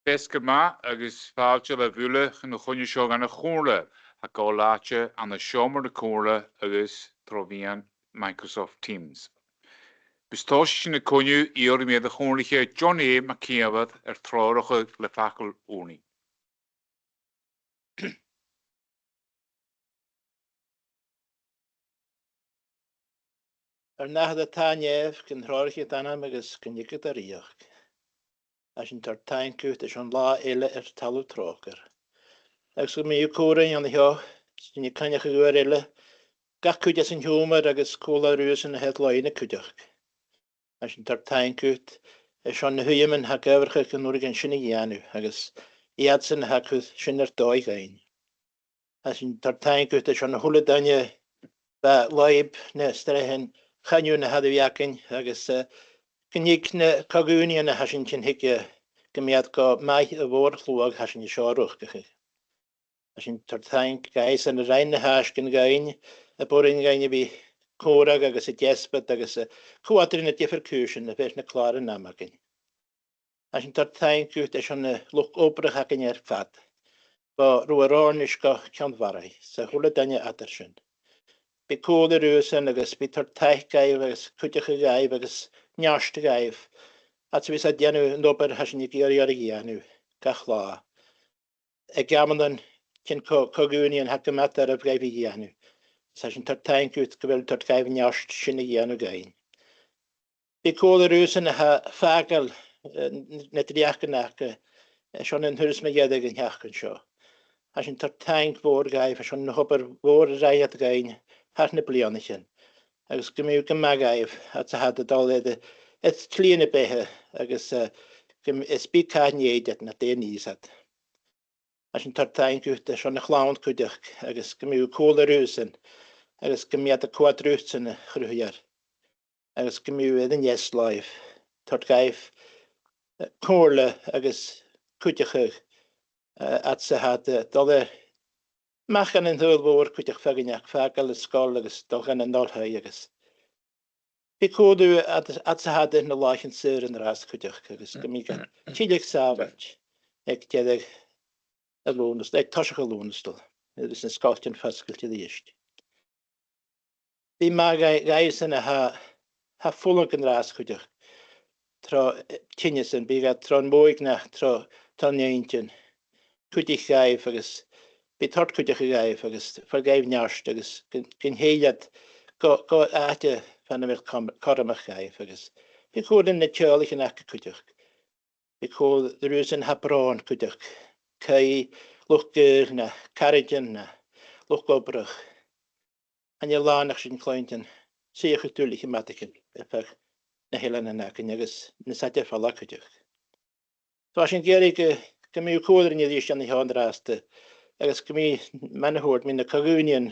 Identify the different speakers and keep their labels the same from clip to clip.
Speaker 1: Beskema agus fáilte le bhuaile na chuine seo gan na chóirle a gá láte an na seomar na cóirle agus trobhíon Microsoft Teams. Bistás sin na coniu íor méad a chóirliche John A. McCéabad tráracha le facail óní.
Speaker 2: Nachad a táineh cyn tráracha danam agus cynigad a riach. As yn tar tain cwt as yn lá eile talw trócar. Agus go mi yw cwrain an hio, sy'n i caniach y gwir eile, gach cwdias yn hiwmar agus cwla rhywys yn het loin y cwdiach. As yn tar tain cwt, as yn hwym yn hag efo'r chych yn wrg yn sy'n i gianw, agus iad sy'n hag chwth sy'n ar doi gain. As yn tar tain cwt as yn hwle danya ba laib na strehen chanw na hadw iacyn, agus Gynnig na cogwni yna hasyn cyn hygio gymiad go mai y fôr llwag hasyn i siorwch gych. Hasyn tartain gais yn y rhain na has gyn gain, y bwryn gain i fi cwrag agus y jesbyd agus y cwadrin y differcussion y fes na clar yn amagyn. Hasyn tartain gwt eisiau na lwch obrach ac yn e'r ffad. Bo rwy'r orn isgo cion farau, sa hwle danya adarsyn. Bi cwd y rwysyn agus bi tartaich gaif agus cwtioch y gaif agus Niast y gaif, at ys a dianw yn ober hasyn i gyr ar y gianw, gach la. E gaman yn cyn cogwni yn hagymad ar y gaif i gianw. Hasyn tartain gwt gyfel tart gaif niast sy'n y gianw gain. Bi cwd y rwys yn ha ffagel, nedriach yn ac, sy'n yn hwrs me iedig yn hiach yn sio. Hasyn tartain fôr gaif, sy'n hober fôr rai at gain, har na blion eich yn. Agus gymiw gymagaif at a had y doled et tlun y behe agus ysbyd cael nieidiad na den isad. As yn tartain gwt a sy'n chlawn cwydych agus gymiw cwl yr ywsyn agus gymiad y cwad rwysyn y chrwyar. Agus gymiw edrych yes laif tart gaif cwrle agus cwydych at a had doled Mach yn hwyl fawr cwydych ffaginiach ffagel ysgol agus dolgan yn dolhau agus. Fi cwdw at sa hadau na laich yn syr yn ras cwydych agus gymiga. Tidig safach ag diedig y lwnust, ag tosach y lwnustol. Ydys yn sgoltion ffasgol ti ddysg. Fi ma gais yna ha ffwlwg yn ras cwydych. Tro tynys yn biga tro'n mwyg na tro niaintyn. Cwydych gaif agus Bi tort cwydych y gaif agus ffyrgaif niast agus gyn heiliad go ate fan ymwneud coramach gaif agus. Bi cwyd yn netiolig yn ac y cwydych. Bi cwyd rhywys yn habron cwydych. Cai lwch gyr na caridian na lwch gobrach. An i lanach sy'n cloent yn sy'ch ydwlig i madigyn. Efach na Eilean yn ac yn agus nesadiad ffala cwydych. So as yn gerig gymiw cwyd yn i ddysg yn i hon rast agus gymi manahwyd mynd y cogwnion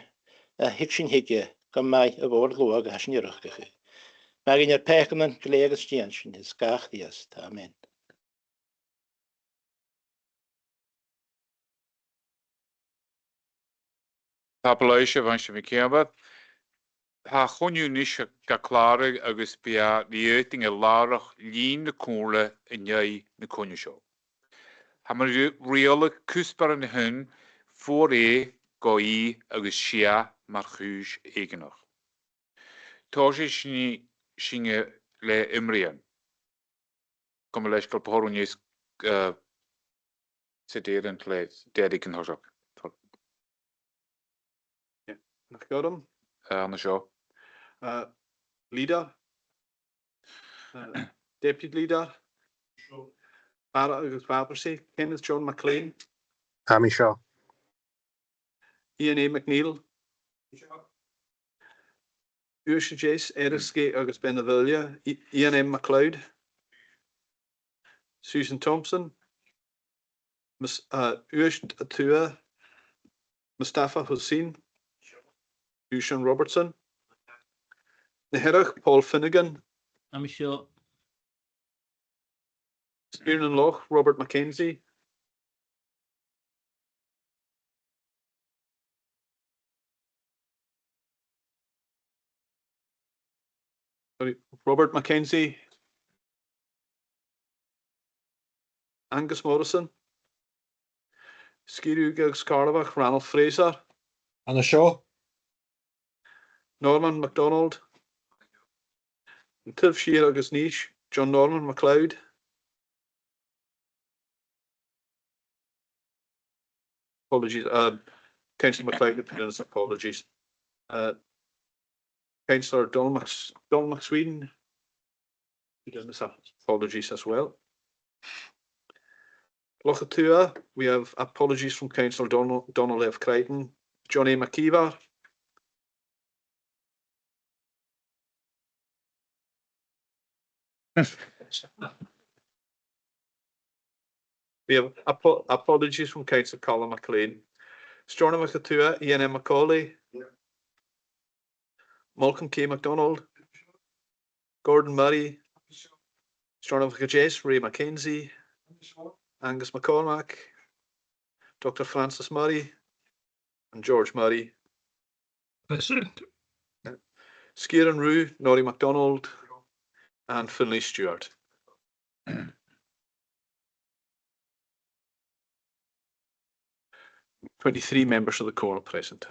Speaker 2: hicsyn hygge gom mai y fôr lwag a hasyn i'r ych. Mae gen i'r pech yn gleg ys dian sy'n ysgach diast. Amen.
Speaker 1: Papalaisio fan sy'n fi ceabad. Ha chwniw nis ga clarig agus bia lieuting y larach lyn na cwrle yn iau na cwniw sio. Ha mae'n reol y cwsbar yn hyn voor go I agus sia mar chuús éigeach. Tá sé singe le imrian. Kom leis go porúníos sé déan le dédig an thoseach.
Speaker 3: Nach godum?
Speaker 1: Anna seo.
Speaker 3: Leader? Deputy leader? Bara agus Fabersi? Kenneth John McLean?
Speaker 4: Tammy Shaw.
Speaker 3: Ian A. McNeil. Ursha Jace, Eriske agus Benavilia. Ian M. MacLeod. Susan Thompson. Ush Atua. Mustafa Hussein. Ushan Robertson. Neherach Paul Finnegan.
Speaker 5: I'm sure.
Speaker 3: Spearn Loch Robert Mackenzie. Robert Mackenzie, Angus Morrison. Skirú agus Carlebach, Ranald Fraser.
Speaker 4: Anna Shaw.
Speaker 3: Norman MacDonald. Tiv Shear agus Nish, John Norman MacLeod. Apologies, Councillor MacLeod, apologies. Councillor Donald McSweden, apologies as well. Lochatua, we have apologies from Councillor Donald F. Crichton, John A. McKeever. We have apologies from Councillor Colin McLean. Storna McAtua, Ian M. Macaulay. Yeah. Malcolm K. MacDonald. Gordon Murray. Storna McAjace, Ray Mackenzie. Angus McCormack. Dr. Francis Murray. And George Murray.
Speaker 4: Present.
Speaker 3: Skieran Rue, Norrie MacDonald. And Finlay Stewart. 23 members of the quorum present.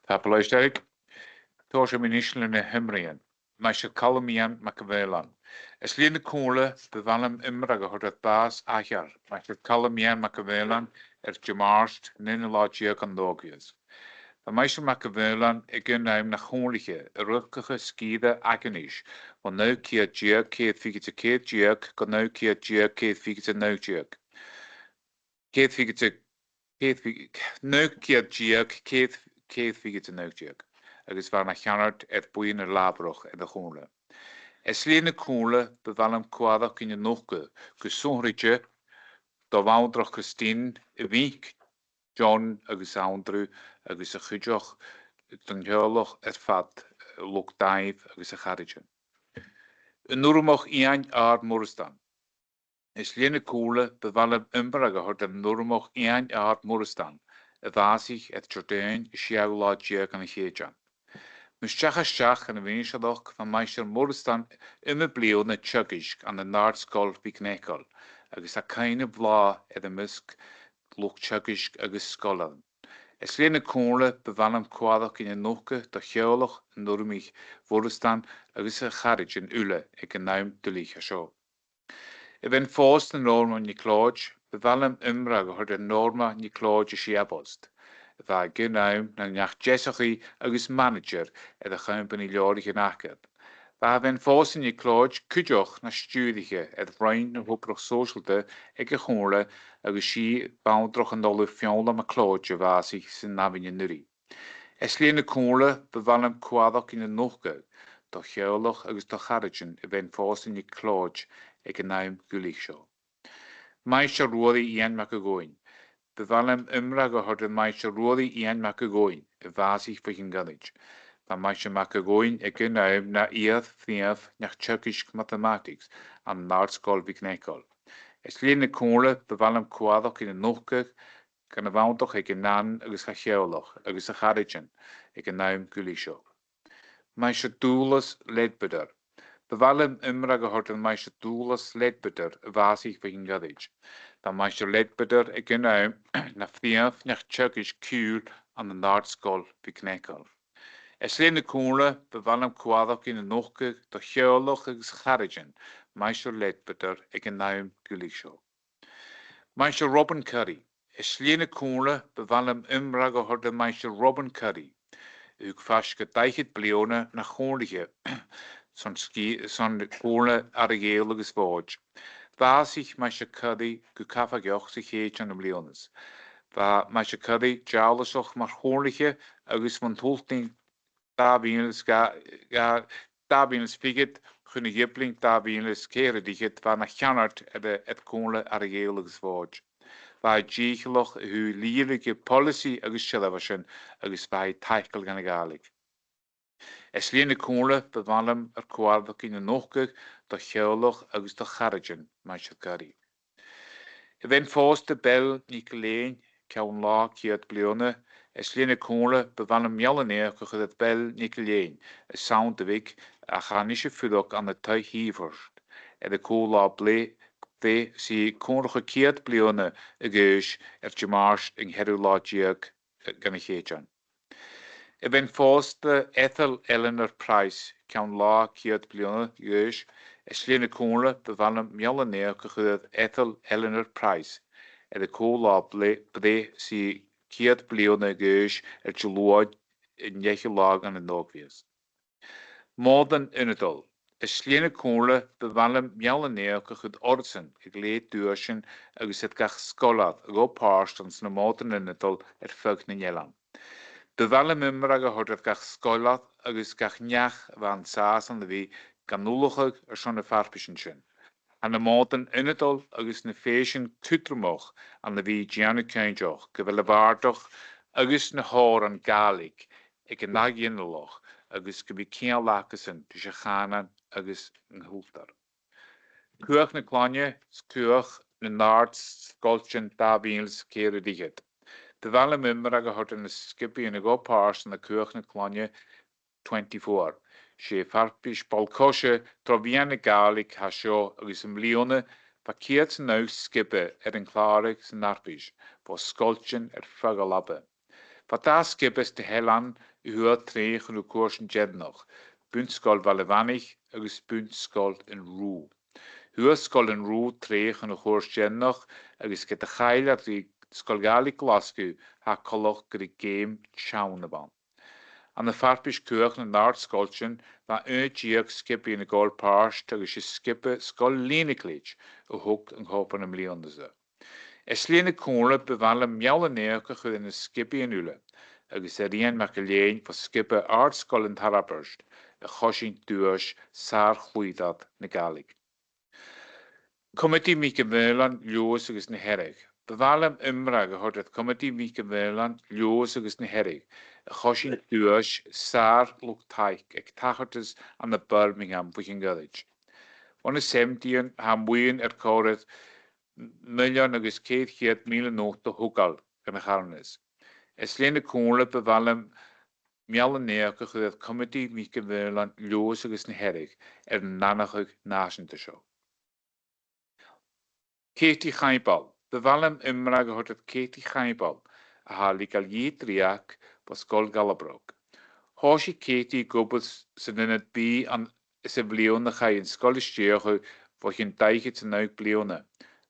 Speaker 1: Tapalois Derek. Tosha Minishlan na Himrian. Maisha Comhairle nan Eilean. Eilean na Comhairle bevallam imrag hort bas achar. Maisha Comhairle nan Eilean Jamarst ninalagia condogias. The Maisha Comhairle again na Comhairle rukkige skide agonish. Van no kia jerk keet figure keet jerk, got no kia jerk keet figure no jerk. Keet figure no kia jerk keet figure no jerk. Agus var na chanart buin labroch de Comhairle. Eilean na Comhairle bevallam quadach in noche, gesonrige, da woudrach Christine, week, John, agus Andrew, agus a chujoch, den heoloch fat, lok daif, agus a charigen. Een normach ian aard Moristan. Eilean na Comhairle bevallam imbrag hort normach ian aard Moristan. Vasich Jordan, Shiaula Jerk and Hejan. Mustachach and a Vinishadok van Meister Moristan immer bleo na Chugish and the Nardskull Biknekal, agus a kind of law at the Musk, Look Chugish agus Skullan. Eilean na Comhairle bevallam quadach in a noche, the Heoloch, Normich, Moristan, agus a Charage in Ule, ek a naim de Licha show. Even forced the Norman Nicolaj, bevallam imrag hort a Norma Nicolaj Shiabost. Waar genaam na nach Jessica agus manager at de company Lorige Nacket. Waar wen forcing je Claude kujoch na studie at Rijn en Hoproch Socialte ek a Comhairle agus si boundroch en dolle fionla ma Claude was zich sin navin nuri. Eilean na Comhairle bevallam quadach in a noche, doch geoloch agus doch charigen wen forcing je Claude ek a naam gulich show. Meister Rory Ian McAgoin. Bevallam imrag hort a Meister Rory Ian McAgoin, a vasich fucking gunnage. Van Meister McAgoin ek a naam na earth thief nach Turkish mathematics and Nardskull Biknekal. Eilean na Comhairle bevallam quadach in a noche, kan a woudach ek a nan agus a geoloch, agus a charigen, ek a naam gulisho. Meister Doulas Ledbeder. Bevallam imrag hort a Meister Doulas Ledbeder, a vasich fucking gunnage. Van Meister Ledbeder ek a naam na thief nach Turkish kuur an the Nardskull Biknekal. Eilean na Comhairle bevallam quadach in a noche, the geoloch agus charigen, Meister Ledbeder ek a naam gulisho. Meister Robin Curry. Eilean na Comhairle bevallam imrag hort a Meister Robin Curry. Ug faske deichet bleone na Comhairle, son Comhairle arigeel agus voj. Vasich Meister Curry gu kafageoch sich heet an bleones. Va Meister Curry jaulesoch mar Comhairle agus van tolting dabienus figet gunne jipling dabienus kere diget van na chanart et Comhairle arigeel agus voj. Va jigeloch hu lielige policy agus television agus vai taikel gan galig. Eilean na Comhairle bevallam quadach in a noche, the geoloch agus the charigen, Meister Curry. Even forced the bell Eilean cawn la kiet bleone, Eilean na Comhairle bevallam jalleneer kuch het bell Eilean, a sound de wik, a chanische fudok an the tuig hieverst, en de kool la ble Fe si cwrch y ciad bliona y gys Jamars yng Ngherw Logiag gan y chéjan. Y ben ffos dy Ethel Eleanor Price cawn la ciad bliona gys slyn y cwrla byfan y miol yn neo cychwyd Ethel Eleanor Price. Y cwl la ble si ciad bliona gys jylwad yn iech lag an y nogfias. Modd yn unedol. Slyn y cwrla byfan y miol yn neo cychwyd ordsyn y gled dwysyn agos et gach sgolad ag o parst ans na modd yn unedol ffyg na nielan. Byfan y mymrag a hwrdedd gach sgolad agos gach niach fan sas an fi ganwlwchag ar son y farpysyn sy'n. An y modd yn unedol agos na ffeisyn cwtrwmoch an fi gianna cynjoch gyfel y fardoch agos na hor an galig ag yn nag ynloch agos gybi cian lacasyn dys y chanan agos yng nghwltar. Cwch na clonio, cwch na nard sgolchen da bíls ceir y digid. Byfan y mymrag a hwrdedd na sgipi yn y go pars na cwch na clonio 24. Se farpys balcosio trofian y galig hasio agos ymliona fa ciat yn nawg skipe yn clarig sy'n narpys, fo sgolchen ffag o labbe. Fa da skipes de helan y hwyd trech yn y cwrs yn jednoch, bwnsgol falefanich agos bwnsgol yn rŵ. Hwyd sgol yn rŵ trech yn y cwrs jednoch agos gyda chael ar di sgolgalig Glasgow ha coloch gyda game siawn y ban. An y farpys cwch na nard sgolchen fa giag skipi yn y gol parst agos y skipe sgol liniglig y hwg yng nghopan y mliondysa. Slyn y cwrla byfan y miawl yn neo cychwyd yn y skipi yn ule, agos yr un mac y lein fo skipe ard sgol yn tarabyrst, y chosyn dwys sar chwydad na galig. Comedi mi gyfylan liws agos na herig. Byfan ymrag a hwrdedd comedi mi gyfylan liws agos na herig, y chosyn dwys sar lwg taig ag tachortys an y Birmingham fwch yn gydig. Wan y 70 hamwyn cwrdd milion agos ceid chiad mil nôt o hwgal gan y charnes. Slyn y cwrla byfan mial yn neo cychwyd comedi mi gyfylan liws agos na herig nanachog nasynt y sio. Katie Chaibal. Byfan ymrag a hwrdedd Katie Chaibal a ha ligal driac bos gol galabrog. Hosi Katie gwbl sy'n yn y bi an sy'n blion na chai yn sgol ysdiach fo chi'n daich et yn nawg bliona.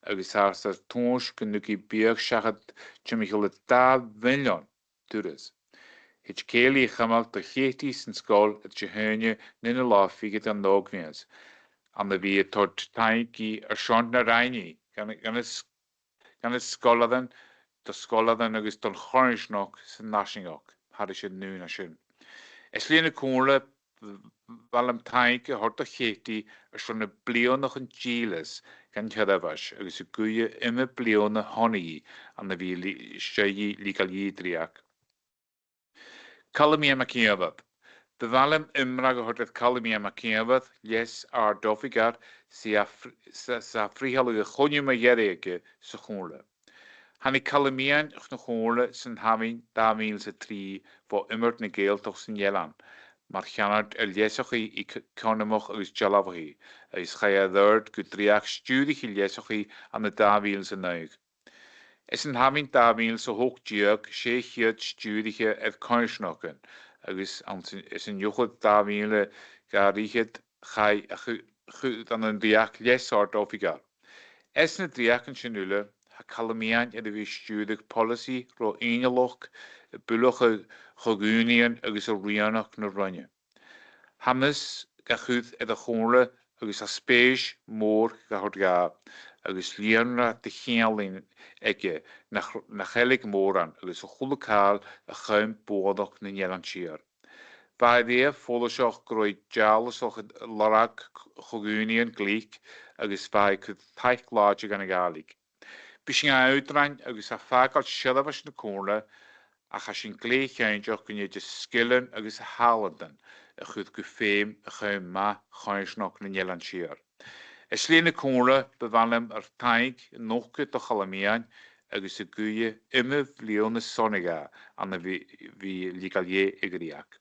Speaker 1: Agos ar sy'r tŵns gynnwg i biag siachad chymich y 2 milion dwrys. Hyd ceili i chymal dy Katie sy'n sgol at jyhynnu nyn y loffi gyda'n nogfias. An y fi tord taig i ar siont na raini gan y sgoladan, dy sgoladan agos dyn chornisnog sy'n nasingog, har eisiau nŵn a sy'n. Slyn y cwrla fel am taig y hort o cheti ar son y blionach yn giles gan thyddafas agos y gwyau yma bliona honni an y fi siai ligal i driac. Calamia Maciabad. Byfalem ymrag o hwrdedd Calamia Maciabad, les ar dofigar sa frihal y chwniw mae ierig sy'n chwrla. Hanny Calamian o'ch na chwrla sy'n hafyn 2003 fo ymwrt na gael toch sy'n ielan. Mae'r llanad lesach i conamoch agos jalaf hi, agos chai a ddyrd gwydriach stiwdig i lesach i am y 2009. Yn hafyn 2000 so hoch diog, sé chiad stiwdig i'r conisnogen, agos yn ywchod 2000 gael richyd chai a chwyd an yn driach lesart ofigar. Na driach yn synwyle, ha Calamian ydy fi stiwdig polisi ro einaloch bwlwch y chogwnion agos y rianach na rynnu. Hamas gachwyd edrych chwnle agos a spes môr gachwyd ga, agos lianra dy chialin ege na chelig môran agos o chwlwcael a chym bodoch na Eilean Siar. Faedd e ffolwsioch groi jalwsoch lorag chogwnion glich agos faedd cwyd taich gladja gan y galig. Bysyn awdrain agos a ffagal siadafas na cwnle a chasyn gleich einjoch gynnyd y skillen agos a haladan a chwyd gwffeim a chym ma chainsnoch na Eilean Siar. Slyn y cwnle byfalem ar taig nochgyd o Calamian agos y gwyau yma flion y soniga an y fi ligalie y griac.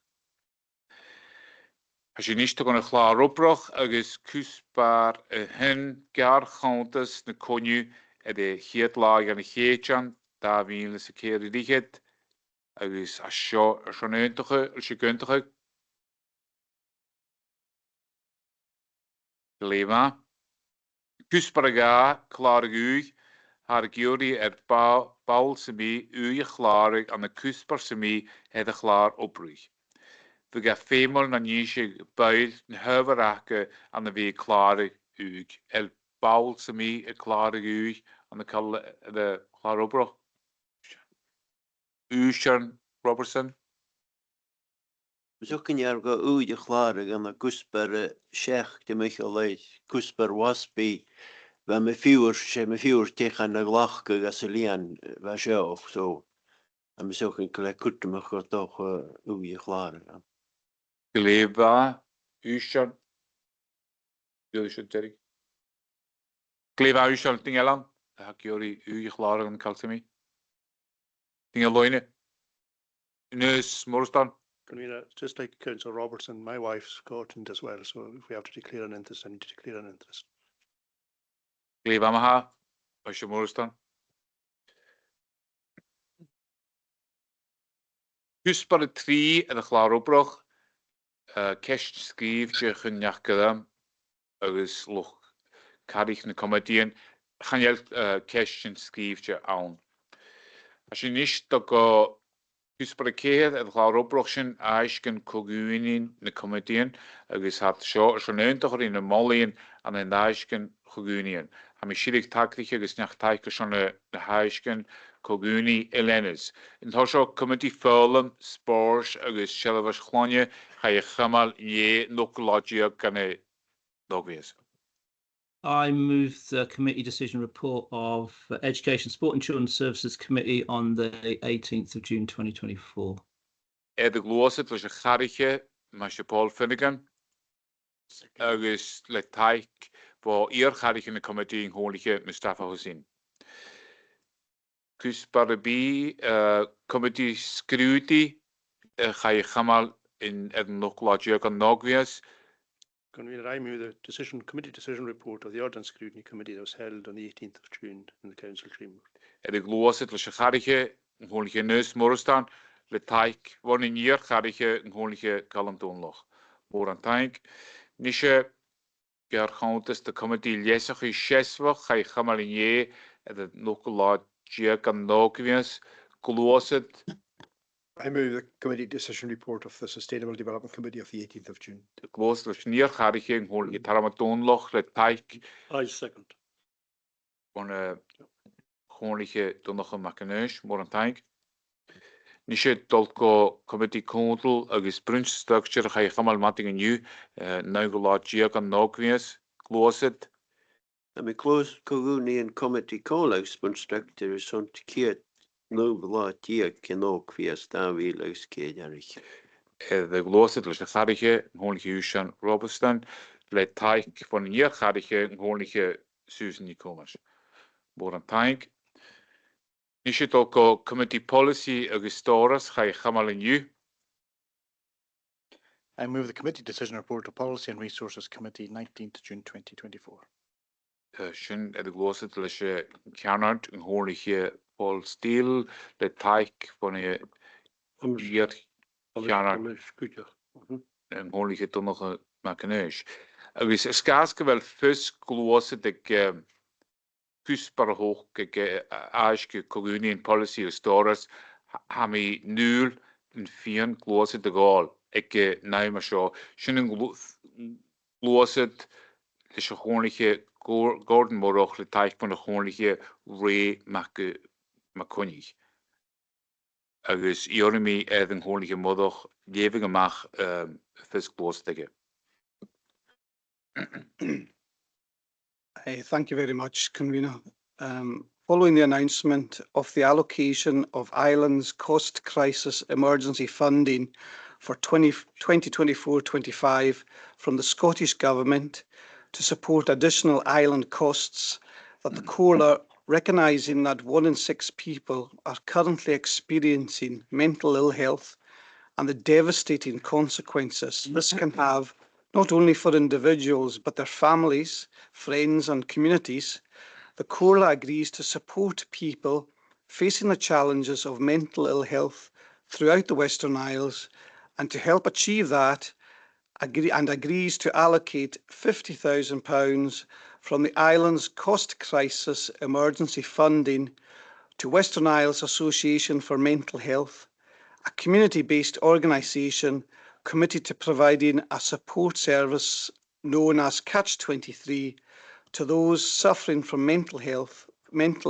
Speaker 1: As je niet te klaar oproch, agus kusbaar hen gar countes na konju de geetlaag aan de geetjan, daar wie een keer die het, agus as schon eintige, als je kuntige. Lema. Kusbaar ga, klaar uur, haar geori baul semi, uur klaar aan de kusbaar semi, het klaar oproeg. We gaan femel na nisje buil een huiverake aan de weer klare uur. El baul se mi klare uur aan de klaar oproeg. Uurtjan Robertson.
Speaker 5: We zoeken jaar go uur klaar aan de kusper sheikh de Michael kusper waspi. We me vuur tegen de glach gasolian was jou zo. En we zoeken gelijk goed te maken toch uur klaar.
Speaker 1: Gleba, Uurtjan. Uurtjan Terry. Gleba Uurtjan ting elan. Daar heb je uur klaar aan kalsemi. Ting eloine. Neus Morstan.
Speaker 6: Just like Councillor Robertson, my wife's courting as well, so if we have to declare an interest, I need to declare an interest.
Speaker 1: Gleba maha. Als je Morstan. Kusbar de 3 en de klaar oproeg. Kest schreef je genjachkedam. Agus loch karig na comedien. Gaan je kest schreef je aan. Als je niet dat go kusbar de keer en de klaar oproeg zijn, eisken koguinin na comedien. Agus had schon eindiger in de molien aan een eisken koguinin. Ham ik schierig taklich agus nach taike schon de eisken Coguni Elenis. In Tosho Committee Fulham, Spurs, agus Shelvash Clonia, Hay Hamal Ye, Nokologia, Gane Dogvies.
Speaker 7: I move the committee decision report of Education, Sport and Children's Services Committee on the 18th of June 2024.
Speaker 1: De gloset was a Harriche, Masha Paul Finnegan, agus Le Taik, for ear Harriche in the committee in Holige Mustafa Hussein. Kusbar B, committee scrutiny, ga je gamal in Nokologia and Nogvies.
Speaker 6: Convener, I move the committee decision report of the Ordnance Scrutiny Committee that was held on the 18th of June in the Council Chamber.
Speaker 1: De gloset was a Harriche, in Holige Neus Moristan, Le Taik, one in year Harriche, in Holige Kalantonloch. More an tank. Nische, Gerhountes, the committee Lesach is Sheswach, ga je gamal in ye, at Nokologia. And Nogvies, Gloset.
Speaker 6: I move the committee decision report of the Sustainable Development Committee of the 18th of June.
Speaker 1: The Gloset was near Harrigan, holding Taramatonloch, Le Taik.
Speaker 6: I second.
Speaker 1: On a Hornige Donocha Macanesh, more an tank. Nishe Dolko Committee Council, Agus Brunch Structure, Hayhamal Matting and you, Nogologia and Nogvies, Gloset.
Speaker 5: En mijn Cogunian Committee Colleagues structure is on to keer no blaadje kan ook via staan wielers keerjarig.
Speaker 1: De gloset was de garige, honige Usan Robertson, le taik van een jaar garige, honige Susan Nicomas. Boran taik. Is het ook committee policy Augustoras, ga je gamal in you?
Speaker 6: I move the committee decision report of Policy and Resources Committee 19th June 2024.
Speaker 1: Sin de gloset leis ceanart an honige Paul Steele, le taik van een jaar ceanart. En honige Donocha Macanesh. Agus skaske wel fus gloset de kusbar hoog aiske Cogunian Policy Augustoras, hami nul en 4 gloset de gal. Ik naam zo. Sin een gloset is een honige Gordon Moroch le taik van de honige Ray Maconig. Agus Ionomi een honige modoch levige mag fis glostige.
Speaker 8: Thank you very much, Convener. Following the announcement of the allocation of Ireland's Cost Crisis Emergency Funding for 2024-25 from the Scottish Government to support additional island costs, that the Corps, recognising that 1 in 6 people are currently experiencing mental ill health and the devastating consequences this can have not only for individuals, but their families, friends and communities, the Comhairle agrees to support people facing the challenges of mental ill health throughout the Western Isles, and to help achieve that, agrees to allocate £50,000 from the island's cost crisis emergency funding to Western Isles Association for Mental Health, a community-based organisation committed to providing a support service known as Catch 23 to those suffering from mental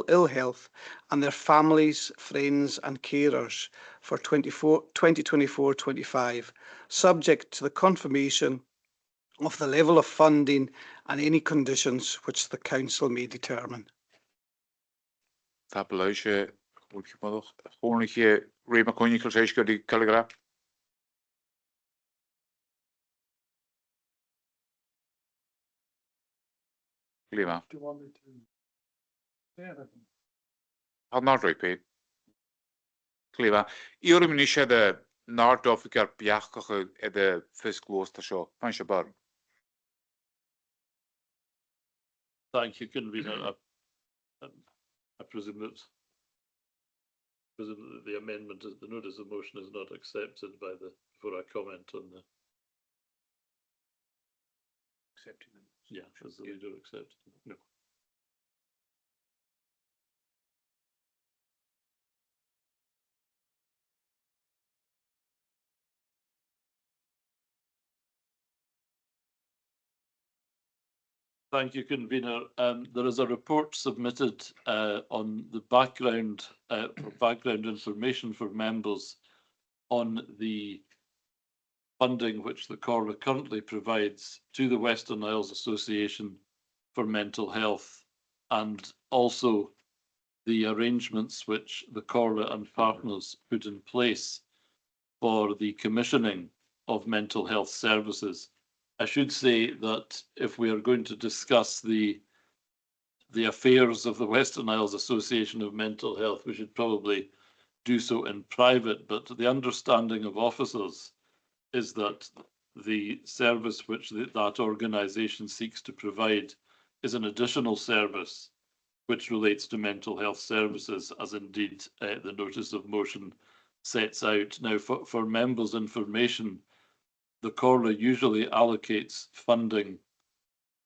Speaker 8: ill health and their families, friends and carers for 2024-25, subject to the confirmation of the level of funding and any conditions which the Council may determine.
Speaker 1: Tabeluisje, moet je maar nog gewoon een keer Rema Conical zei je die telegraaf. Klima. Had not repeat. Klima. Ieder minuutje de Noord-Afrika bjachtige de fiscalooster show. Van je bar.
Speaker 9: Thank you, Convener. I presume that the amendment, the notice of motion is not accepted by the, before I comment on the.
Speaker 3: Accepting them.
Speaker 9: Yeah, as the leader accept. No. Thank you, Convener. There is a report submitted on the background, for background information for members on the funding which the Comhairle currently provides to the Western Isles Association for Mental Health, and also the arrangements which the Comhairle and partners put in place for the commissioning of mental health services. I should say that if we are going to discuss the affairs of the Western Isles Association of Mental Health, we should probably do so in private, but the understanding of officers is that the service which that organisation seeks to provide is an additional service which relates to mental health services, as indeed the notice of motion sets out. Now, for members' information, the Comhairle usually allocates funding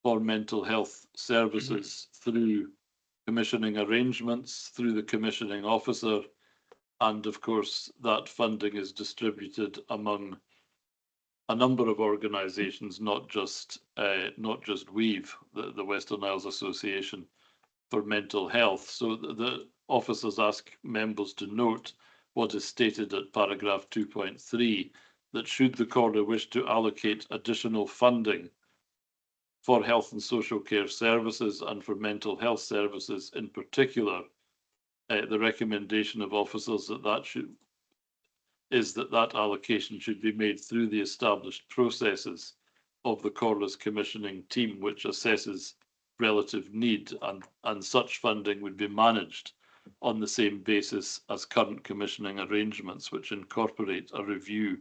Speaker 9: for mental health services through commissioning arrangements, through the commissioning officer, and of course that funding is distributed among a number of organisations, not just WEAVE, the Western Isles Association for Mental Health. So the officers ask members to note what is stated at paragraph 2.3, that should the Comhairle wish to allocate additional funding for health and social care services and for mental health services in particular, the recommendation of officers is that allocation should be made through the established processes of the Comhairle's commissioning team, which assesses relative need, and such funding would be managed on the same basis as current commissioning arrangements, which incorporate a review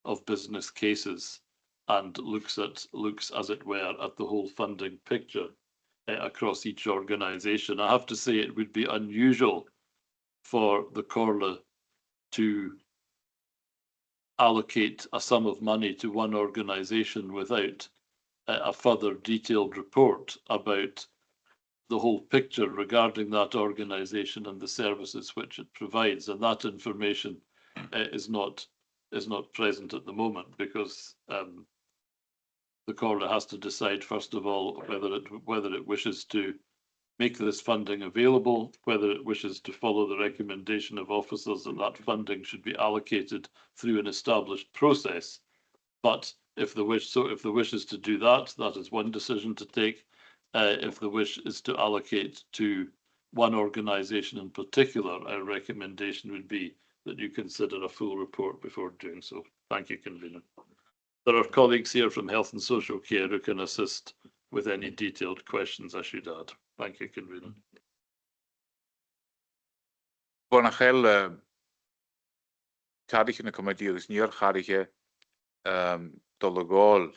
Speaker 9: of business cases and looks as it were at the whole funding picture across each organisation. I have to say it would be unusual for the Comhairle to allocate a sum of money to one organisation without a further detailed report about the whole picture regarding that organisation and the services which it provides, and that information is not present at the moment, because the Comhairle has to decide first of all whether it wishes to make this funding available, whether it wishes to follow the recommendation of officers that funding should be allocated through an established process. But if the wish is to do that, that is one decision to take. If the wish is to allocate to one organisation in particular, our recommendation would be that you consider a full report before doing so. Thank you, Convener. There are colleagues here from Health and Social Care who can assist with any detailed questions, I should add. Thank you, Convener.
Speaker 1: Comhairle cardig in de comedie is neer cardig dolegol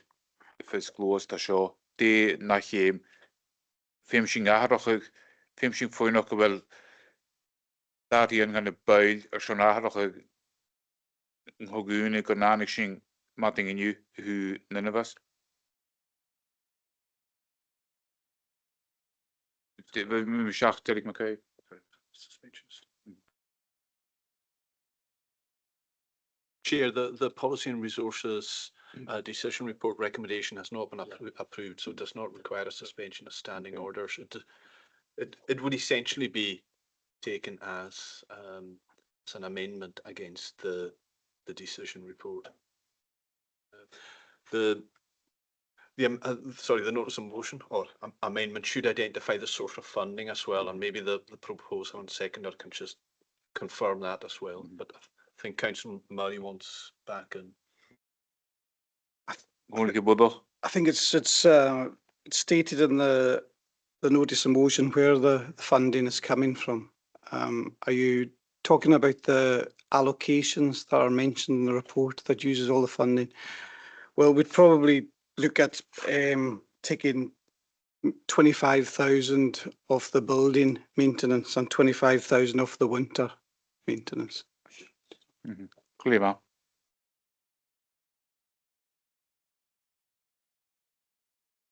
Speaker 1: fys glwys da sio, de na chym, femsing aharach femsing fwynoch wel daar die gaan de buil zo'n aharach ngogune gonanig sing matting in you who none of us. We zag tel ik me
Speaker 3: Chair, the Policy and Resources Decision Report recommendation has not been approved, so it does not require a suspension of standing orders. It would essentially be taken as an amendment against the decision report. The notice of motion or amendment should identify the source of funding as well, and maybe the proposer and seconder can just confirm that as well. But I think Councillor Murray wants back in.
Speaker 8: I think it's stated in the notice of motion where the funding is coming from. Are you talking about the allocations that are mentioned in the report that uses all the funding? Well, we'd probably look at taking 25,000 off the building maintenance and 25,000 off the winter maintenance.
Speaker 1: Clear.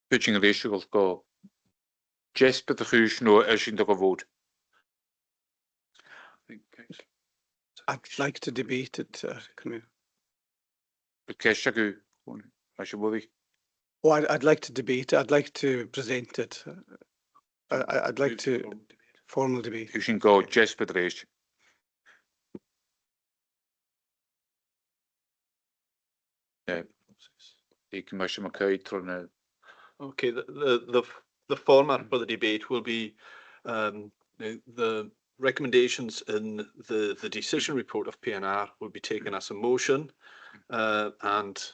Speaker 1: Pitching ratio go. Just but the huge no as in the vote.
Speaker 8: I'd like to debate it. Oh, I'd like to debate it. I'd like to present it. I'd like to formal debate.
Speaker 1: You can go just but ratio. Yeah.
Speaker 3: Okay, the format for the debate will be the recommendations in the decision report of PNR will be taken as a motion, and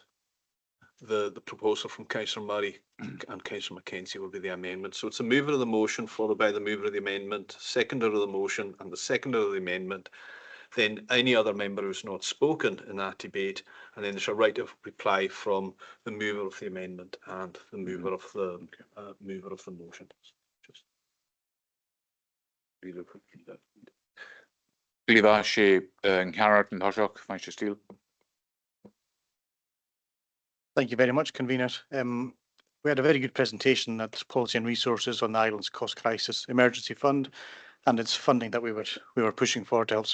Speaker 3: the proposal from Councillor Murray and Councillor Mackenzie will be the amendment. So it's a mover of the motion followed by the mover of the amendment, seconder of the motion and the seconder of the amendment, then any other member who's not spoken in that debate, and then there's a right of reply from the mover of the amendment and the mover of the motion. Just
Speaker 6: Thank you very much, Convener. We had a very good presentation at Policy and Resources on the Islands Cost Crisis Emergency Fund, and its funding that we were pushing for to help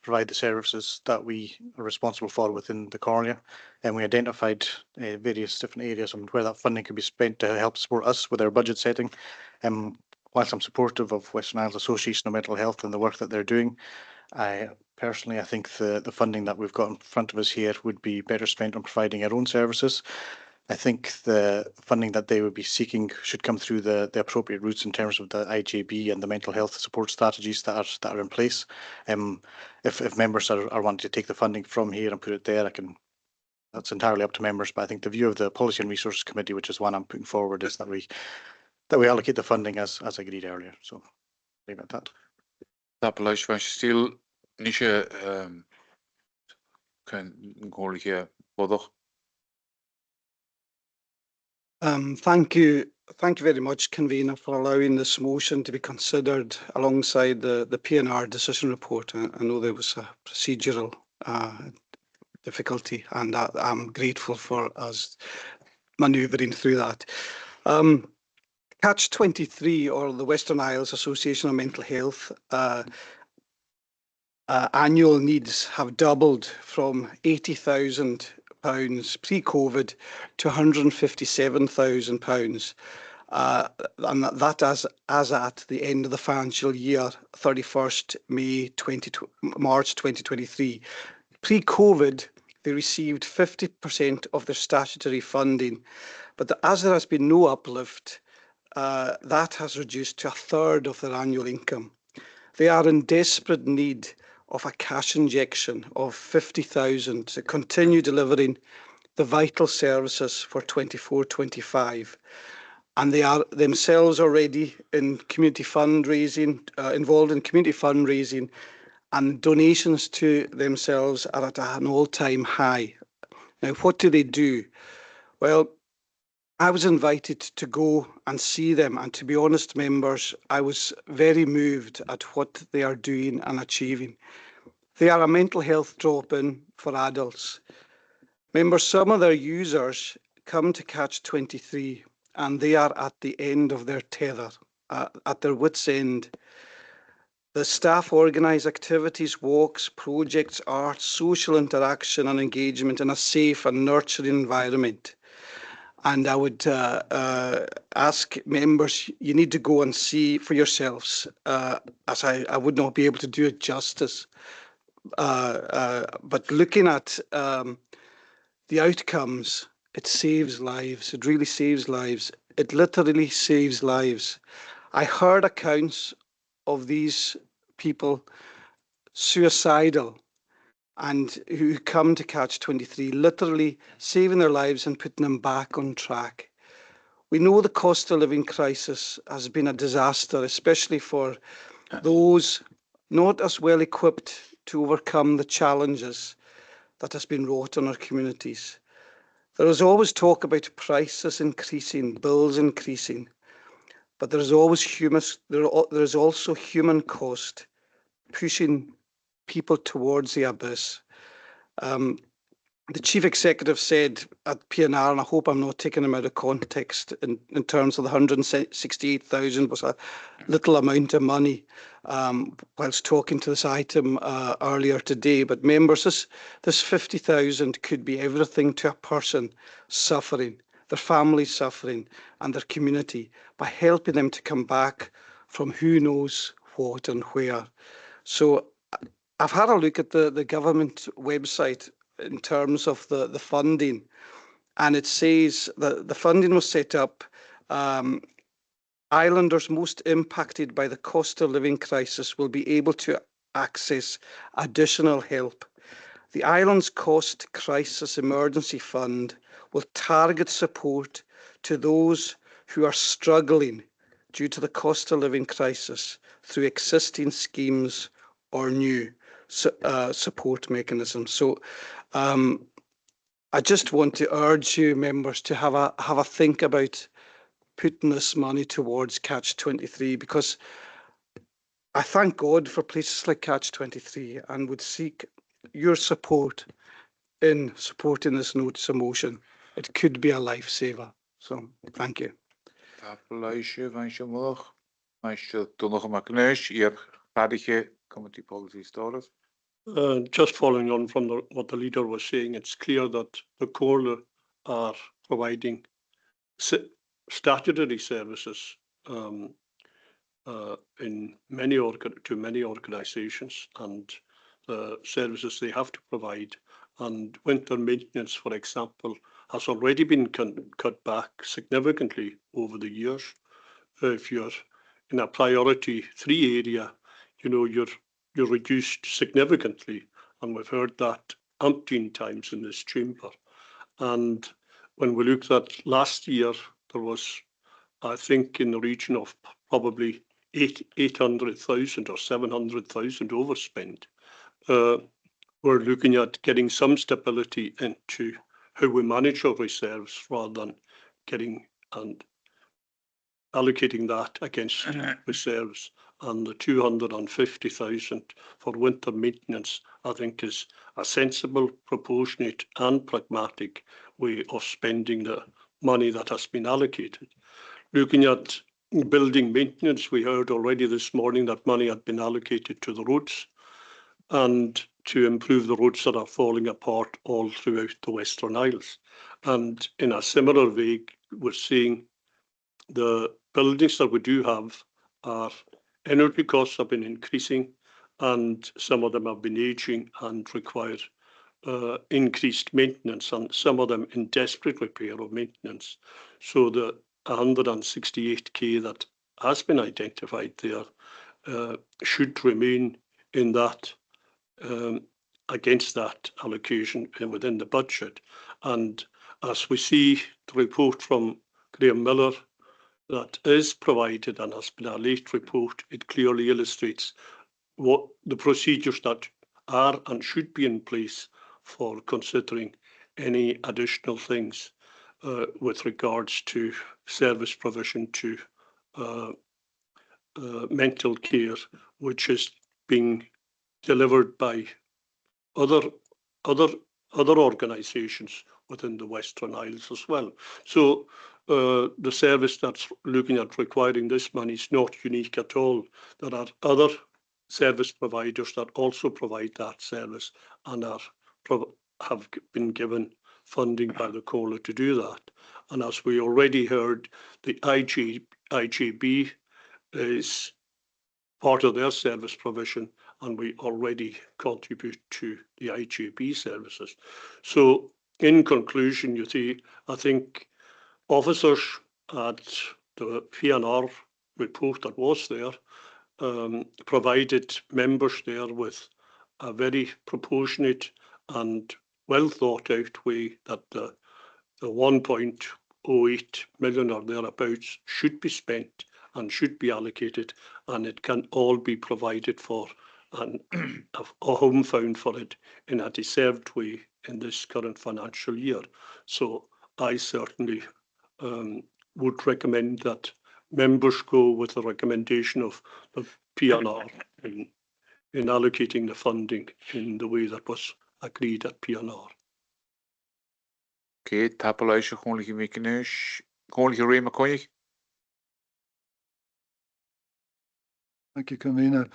Speaker 6: provide the services that we are responsible for within the Cornea. And we identified various different areas on where that funding could be spent to help support us with our budget setting. Whilst I'm supportive of Western Isles Association of Mental Health and the work that they're doing, I think the funding that we've got in front of us here would be better spent on providing our own services. I think the funding that they would be seeking should come through the appropriate routes in terms of the IJB and the mental health support strategies that are in place. If members are wanting to take the funding from here and put it there, that's entirely up to members. But I think the view of the Policy and Resources Committee, which is one I'm putting forward, is that we allocate the funding as agreed earlier. So leave it at that.
Speaker 1: That still Nisha can go here.
Speaker 8: Thank you very much, Convener, for allowing this motion to be considered alongside the PNR decision report. I know there was a procedural difficulty, and I'm grateful for us manoeuvring through that. Catch 23, or the Western Isles Association of Mental Health, annual needs have doubled from £80,000 pre-COVID to £157,000, and that as at the end of the financial year, 31st March 2023. Pre-COVID, they received 50% of their statutory funding, but as there has been no uplift, that has reduced to a third of their annual income. They are in desperate need of a cash injection of 50,000 to continue delivering the vital services for 24-25. And they are themselves already in community fundraising, involved in community fundraising, and donations to themselves are at an all-time high. Now, what do? Well, I was invited to go and see them, and to be honest, members, I was very moved at what they are doing and achieving. They are a mental health drop-in for adults. Members, some of their users come to Catch 23 and they are at the end of their tether, at their wits' end. The staff organise activities, walks, projects, art, social interaction and engagement in a safe and nurturing environment. And I would ask members, you need to go and see for yourselves, as I would not be able to do it justice. But looking at the outcomes, it saves lives. It really saves lives. It literally saves lives. I heard accounts of these people suicidal and who come to Catch 23, literally saving their lives and putting them back on track. We know the cost of living crisis has been a disaster, especially for those not as well equipped to overcome the challenges that has been wrought on our communities. There is always talk about prices increasing, bills increasing, but there is always there is also human cost pushing people towards the abyss. The chief executive said at PNR, and I hope I'm not taking him out of context in terms of the 168,000 was a little amount of money whilst talking to this item earlier today. But members, this 50,000 could be everything to a person suffering, their family suffering and their community by helping them to come back from who knows what and where. So I've had a look at the government website in terms of the funding, and it says that the funding was set up islanders most impacted by the cost of living crisis will be able to access additional help. The Islands Cost Crisis Emergency Fund will target support to those who are struggling due to the cost of living crisis through existing schemes or new support mechanisms. So I just want to urge you members to have a think about putting this money towards Catch 23, because I thank God for places like Catch 23 and would seek your support in supporting this notice of motion. It could be a lifesaver. So thank you.
Speaker 1: Committee policy status.
Speaker 10: Just following on from what the leader was saying, it's clear that the Comhairle are providing statutory services in many organisations, and the services they have to provide. And winter maintenance, for example, has already been cut back significantly over the years. If you're in a priority 3 area, you know, you're reduced significantly, and we've heard that umpteen times in this chamber. And when we looked at last year, there was, I think, in the region of probably 800,000 or 700,000 overspent. We're looking at getting some stability into how we manage our reserves rather than getting and allocating that against reserves. And the 250,000 for winter maintenance, I think, is a sensible, proportionate and pragmatic way of spending the money that has been allocated. Looking at building maintenance, we heard already this morning that money had been allocated to the roads and to improve the roads that are falling apart all throughout the Western Isles. And in a similar way, we're seeing the buildings that we do have are energy costs have been increasing, and some of them have been aging and require increased maintenance, and some of them in desperate repair or maintenance. So the 168k that has been identified there should remain in that against that allocation within the budget. And as we see the report from Graham Miller that is provided and has been a late report, it clearly illustrates what the procedures that are and should be in place for considering any additional things. with regards to service provision to mental care, which is being delivered by other organisations within the Western Isles as well. So the service that's looking at requiring this money is not unique at all. There are other service providers that also provide that service and have been given funding by the COLA to do that. And as we already heard, the IGB is part of their service provision, and we already contribute to the IGB services. So in conclusion, you see, I think officers at the PNR report that was there provided members there with a very proportionate and well thought out way that the 1.08 million or thereabouts should be spent and should be allocated, and it can all be provided for and a home found for it in a deserved way in this current financial year. So I certainly would recommend that members go with the recommendation of the PNR in allocating the funding in the way that was agreed at PNR.
Speaker 1: Okay, tapalaisha chonliche mikinish, chonliche Ray McCoy.
Speaker 11: Thank you, Convener.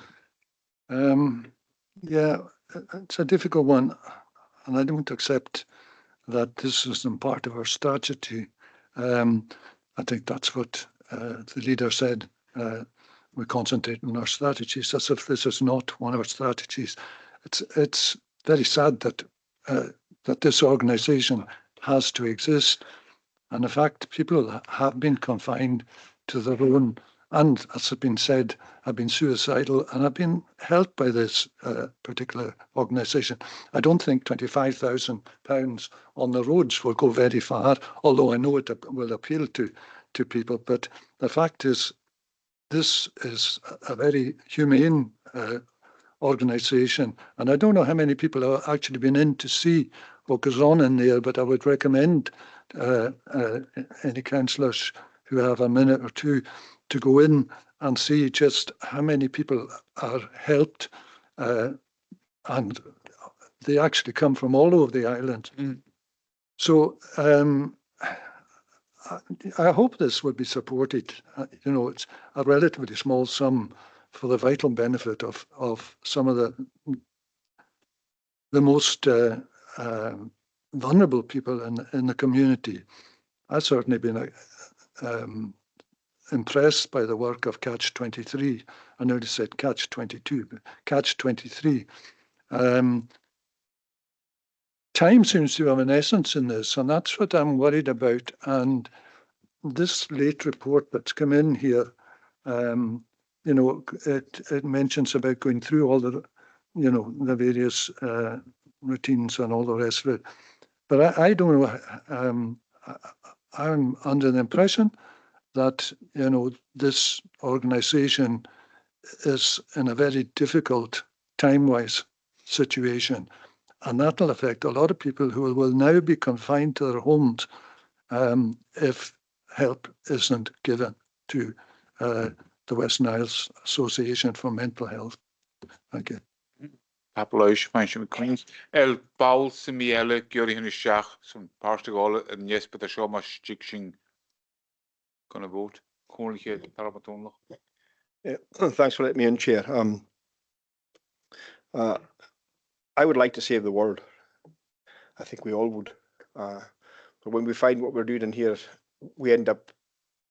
Speaker 11: Yeah, it's a difficult one, and I don't accept that this isn't part of our strategy. I think that's what the leader said. We concentrate on our strategies as if this is not one of our strategies. It's very sad that that this organisation has to exist, and in fact, people have been confined to their own, and as has been said, have been suicidal and have been helped by this particular organisation. I don't think £25,000 on the roads will go very far, although I know it will appeal to people. But the fact is, this is a very humane organisation, and I don't know how many people have actually been in to see what goes on in there, but I would recommend any councillors who have a minute or two to go in and see just how many people are helped, and they actually come from all over the island. So I hope this will be supported. You know, it's a relatively small sum for the vital benefit of some of the most vulnerable people in the community. I've certainly been impressed by the work of Catch 23. I know they said Catch 22, but Catch 23. Time seems to have an essence in this, and that's what I'm worried about. And this late report that's come in here, you know, it mentions about going through all the, you know, the various routines and all the rest of it. But I don't know. I'm under the impression that, you know, this organisation is in a very difficult time-wise situation, and that will affect a lot of people who will now be confined to their homes if help isn't given to the Western Isles Association for Mental Health. Thank you.
Speaker 1: Tapalaisha fanshi McCoy. El Paul Simiele Gyori Shach, some Portugal and yes, but the show must jiction gonna vote. Chonliche Tarabaton.
Speaker 12: Thanks for letting me in, Chair. I would like to save the world. I think we all would. But when we find what we're doing in here, we end up,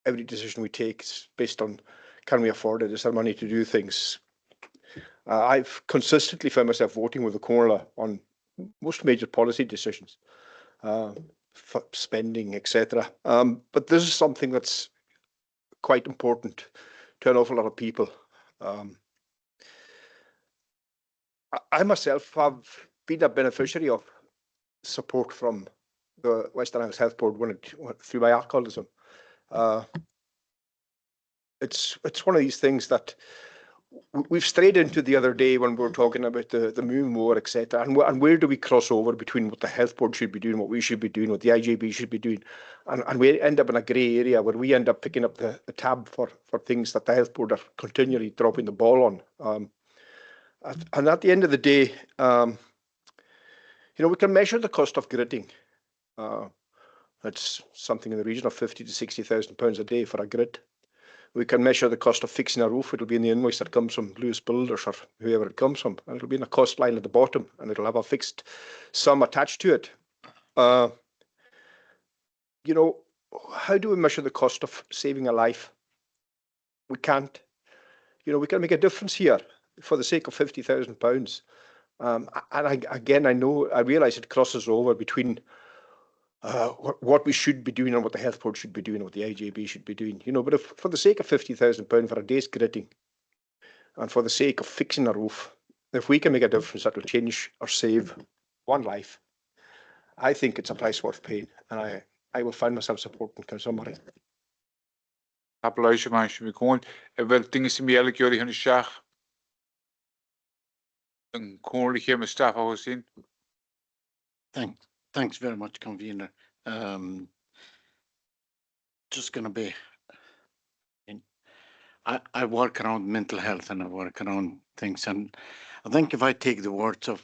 Speaker 12: every decision we take is based on, can we afford it? Is there money to do things? I've consistently found myself voting with the Comhairle on most major policy decisions, spending, etc. But this is something that's quite important to an awful lot of people. I myself have been a beneficiary of support from the Western Isles Health Board through my alcoholism. It's one of these things that we've strayed into the other day when we were talking about the moon war, etc. And where do we cross over between what the health board should be doing, what we should be doing, what the IJB should be doing, and we end up in a grey area where we end up picking up the tab for things that the health board are continually dropping the ball on. And at the end of the day, we can measure the cost of gridding. That's something in the region of £50,000 to £60,000 a day for a grid. We can measure the cost of fixing a roof. It'll be in the invoice that comes from Lewis Builders or whoever it comes from. And it'll be in a cost line at the bottom, and it'll have a fixed sum attached to it. How do we measure the cost of saving a life? We can't. We can make a difference here for the sake of £50,000. And I realise it crosses over between what we should be doing and what the health board should be doing and what the IJB should be doing. But if for the sake of £50,000 for a day's gridding and for the sake of fixing a roof, if we can make a difference that will change or save one life, I think it's a price worth paying, and I will find myself supporting Councillor Murray.
Speaker 1: Applausje man je gewoon. Wel dingen zijn mij elke jullie hun schach. Een koningje met staf al gezien.
Speaker 13: Thanks very much, convener. Just going to be, I work around mental health and I work around things, and I think if I take the words of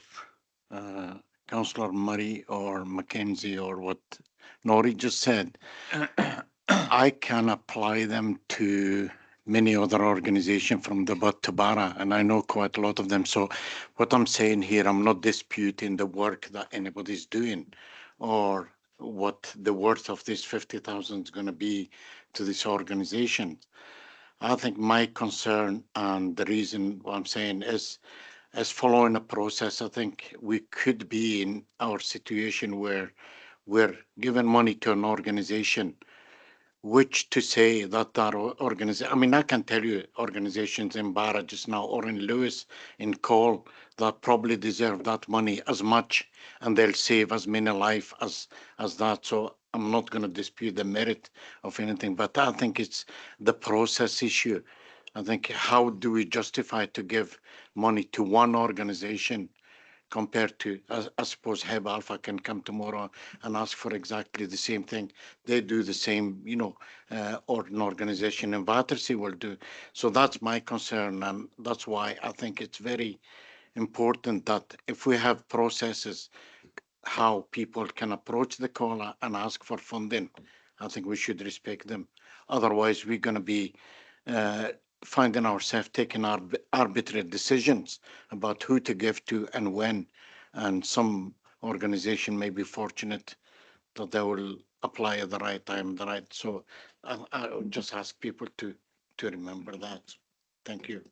Speaker 13: Councillor Murray or Mackenzie or what Nori just said, I can apply them to many other organizations from the Butt to Barra, and I know quite a lot of them. So what I'm saying here, I'm not disputing the work that anybody's doing or what the worth of this 50,000 is going to be to this organization. I think my concern and the reason what I'm saying is, as following a process, I think we could be in our situation where we're giving money to an organization, which to say that our organization, I mean, I can tell you organizations in Barra just now or in Lewis, in Cole, that probably deserve that money as much, and they'll save as many lives as that. So I'm not going to dispute the merit of anything, but I think it's the process issue. I think how do we justify to give money to one organization compared to, I suppose Heb Alpha can come tomorrow and ask for exactly the same thing. They do the same, or an organization in Battersea will do. So that's my concern, and that's why I think it's very important that if we have processes, how people can approach the COLA and ask for funding, I think we should respect them. Otherwise, we're going to be finding ourselves taking arbitrary decisions about who to give to and when, and some organization may be fortunate that they will apply at the right time, so I would just ask people to remember that. Thank you.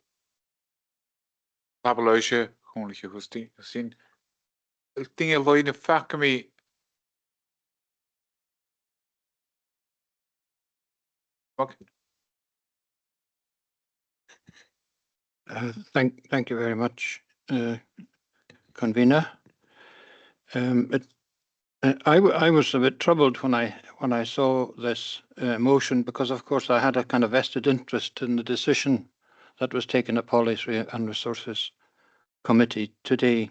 Speaker 1: Applausje, gewoon je gezien. Dingen wil je de vakken mee.
Speaker 14: Thank you very much, convener. I was a bit troubled when I saw this motion, because of course I had a kind of vested interest in the decision that was taken at Policy and Resources Committee today,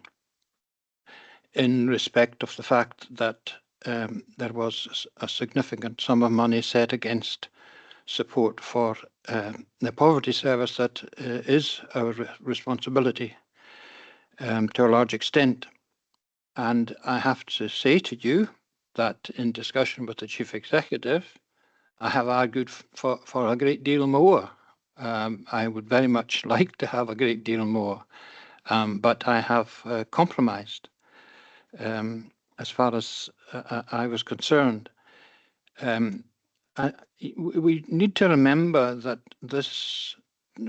Speaker 14: in respect of the fact that there was a significant sum of money set against support for the poverty service that is our responsibility to a large extent. And I have to say to you that in discussion with the Chief Executive, I have argued for a great deal more. I would very much like to have a great deal more, but I have compromised as far as I was concerned. We need to remember that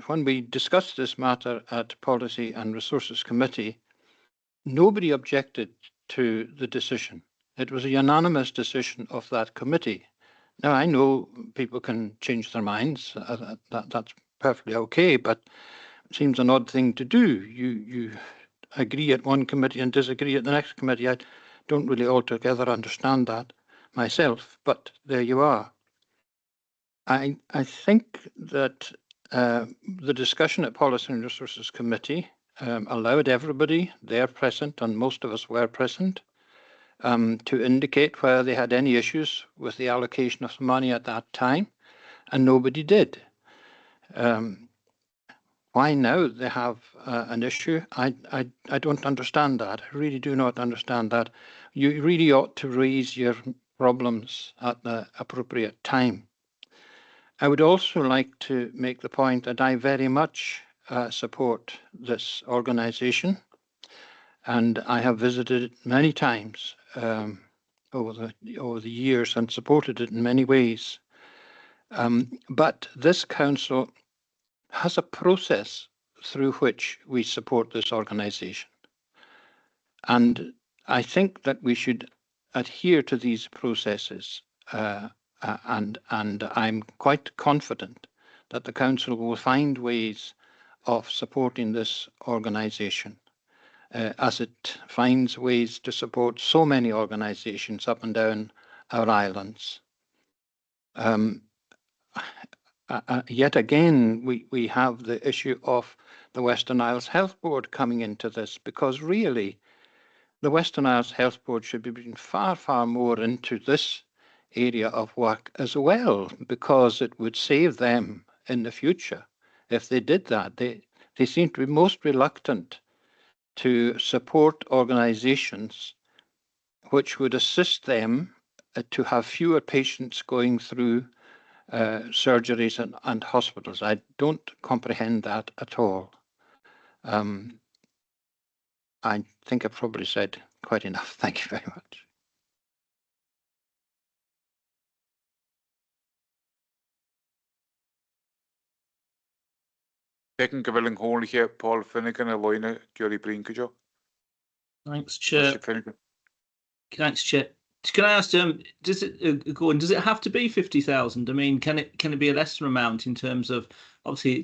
Speaker 14: when we discussed this matter at Policy and Resources Committee, nobody objected to the decision. It was a unanimous decision of that committee. Now, I know people can change their minds. That's perfectly okay, but it seems an odd thing to do. You agree at one committee and disagree at the next committee. I don't really altogether understand that myself, but there you are. I think that the discussion at Policy and Resources Committee allowed everybody there present, and most of us were present, to indicate whether they had any issues with the allocation of money at that time, and nobody did. Why now they have an issue, I don't understand that. I really do not understand that. You really ought to raise your problems at the appropriate time. I would also like to make the point that I very much support this organisation, and I have visited it many times over the years and supported it in many ways. But this council has a process through which we support this organisation. And I think that we should adhere to these processes, and I'm quite confident that the council will find ways of supporting this organisation, as it finds ways to support so many organisations up and down our islands. Yet again, we have the issue of the Western Isles Health Board coming into this, because really the Western Isles Health Board should be bringing far, far more into this area of work as well, because it would save them in the future if they did that. They seem to be most reluctant to support organisations which would assist them to have fewer patients going through surgeries and hospitals. I don't comprehend that at all. I think I've probably said quite enough. Thank you very much.
Speaker 1: Pecyn gyfeling hwn lle Paul Finnegan a Loina Jerry Brinkejo.
Speaker 7: Thanks, Chair. Thanks, Chair. Can I ask, does it, Gordon, does it have to be 50,000? I mean, can it be a lesser amount in terms of, obviously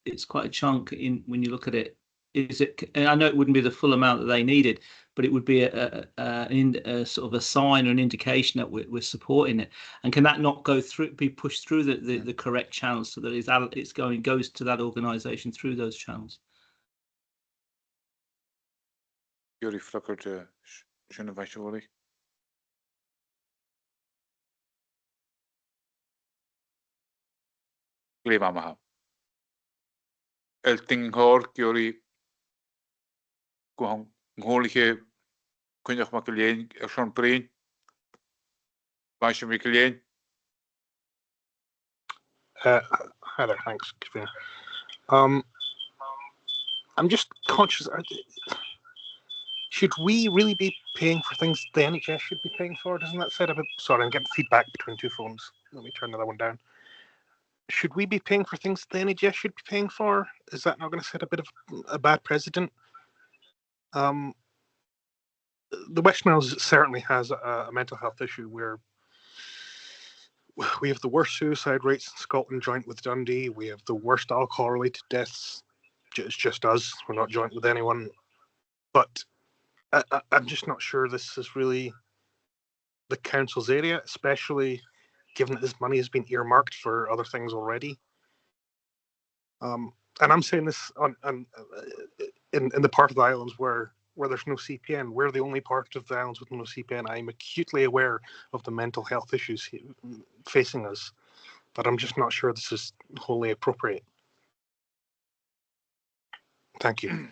Speaker 7: it's quite a chunk in when you look at it. Is it? And I know it wouldn't be the full amount that they needed, but it would be a sort of a sign or an indication that we're supporting it. And can that not go through, be pushed through the correct channels so that goes to that organisation through those channels?
Speaker 1: Jerry Flicker to Shinavashwari. Glebamaha. Elting hor Jerry Guang Holige Kunjach Makalean Sean Brain. Vasha Mikalean.
Speaker 15: Hi there, thanks, Kavina. I'm just conscious, should we really be paying for things the NHS should be paying for? Doesn't that set up a... Sorry, I'm getting feedback between two phones. Let me turn the other one down. Should we be paying for things the NHS should be paying for? Is that not going to set a bit of a bad precedent? The Western Isles certainly has a mental health issue where we have the worst suicide rates in Scotland, joint with Dundee. We have the worst alcohol-related deaths. It's just us. We're not joint with anyone. But I'm just not sure this is really the council's area, especially given that this money has been earmarked for other things already. And I'm saying this in the part of the islands where there's no CPN. We're the only part of the islands with no CPN. I'm acutely aware of the mental health issues facing us, but I'm just not sure this is wholly appropriate. Thank you.